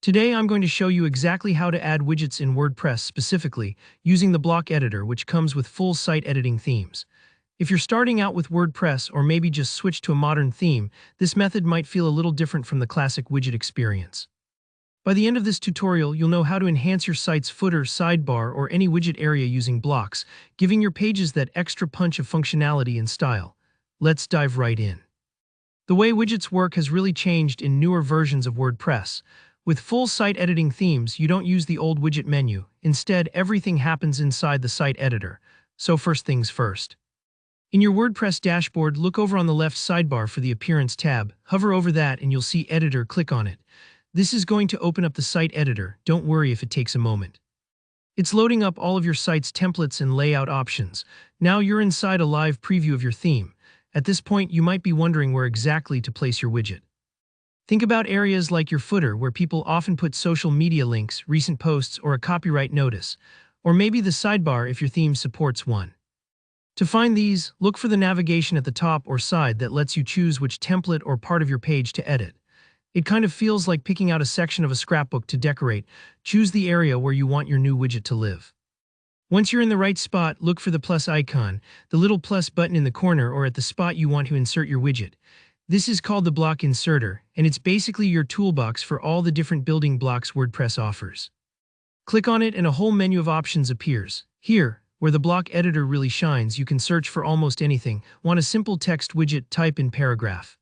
Today I'm going to show you exactly how to add widgets in WordPress specifically, using the block editor which comes with full site editing themes. If you're starting out with WordPress or maybe just switch to a modern theme, this method might feel a little different from the classic widget experience. By the end of this tutorial, you'll know how to enhance your site's footer, sidebar, or any widget area using blocks, giving your pages that extra punch of functionality and style. Let's dive right in. The way widgets work has really changed in newer versions of WordPress. With full site editing themes, you don't use the old widget menu. Instead, everything happens inside the site editor. So first things first. In your WordPress dashboard, look over on the left sidebar for the Appearance tab. Hover over that and you'll see Editor. Click on it. This is going to open up the site editor. Don't worry if it takes a moment. It's loading up all of your site's templates and layout options. Now you're inside a live preview of your theme. At this point, you might be wondering where exactly to place your widget. Think about areas like your footer, where people often put social media links, recent posts, or a copyright notice. Or maybe the sidebar if your theme supports one. To find these, look for the navigation at the top or side that lets you choose which template or part of your page to edit. It kind of feels like picking out a section of a scrapbook to decorate. Choose the area where you want your new widget to live. Once you're in the right spot, look for the plus icon, the little plus button in the corner or at the spot you want to insert your widget. This is called the block inserter, and it's basically your toolbox for all the different building blocks WordPress offers. Click on it and a whole menu of options appears. Here, where the block editor really shines, you can search for almost anything. Want a simple text widget? Type in paragraph.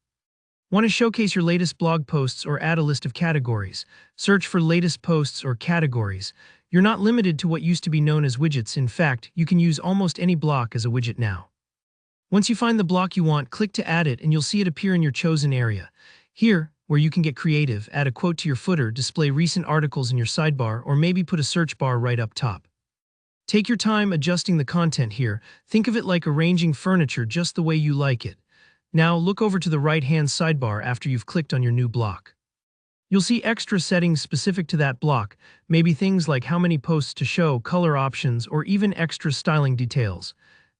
Want to showcase your latest blog posts or add a list of categories? Search for latest posts or categories. You're not limited to what used to be known as widgets. In fact, you can use almost any block as a widget now. Once you find the block you want, click to add it and you'll see it appear in your chosen area. Here, where you can get creative, add a quote to your footer, display recent articles in your sidebar, or maybe put a search bar right up top. Take your time adjusting the content here. Think of it like arranging furniture just the way you like it. Now look over to the right-hand sidebar after you've clicked on your new block. You'll see extra settings specific to that block, maybe things like how many posts to show, color options, or even extra styling details.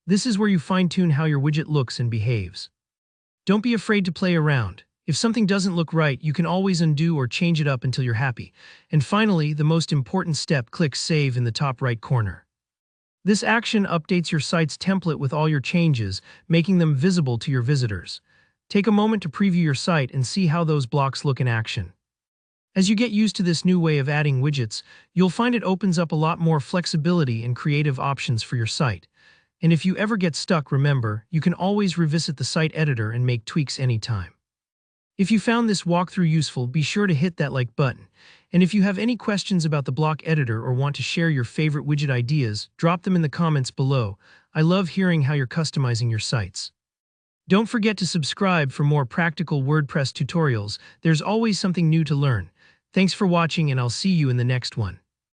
This is where you fine-tune how your widget looks and behaves. Don't be afraid to play around. If something doesn't look right, you can always undo or change it up until you're happy. And finally, the most important step, click Save in the top right corner. This action updates your site's template with all your changes, making them visible to your visitors. Take a moment to preview your site and see how those blocks look in action. As you get used to this new way of adding widgets, you'll find it opens up a lot more flexibility and creative options for your site. And if you ever get stuck, remember, you can always revisit the site editor and make tweaks anytime. If you found this walkthrough useful, be sure to hit that like button. And if you have any questions about the block editor or want to share your favorite widget ideas, drop them in the comments below. I love hearing how you're customizing your sites. Don't forget to subscribe for more practical WordPress tutorials. There's always something new to learn. Thanks for watching and I'll see you in the next one.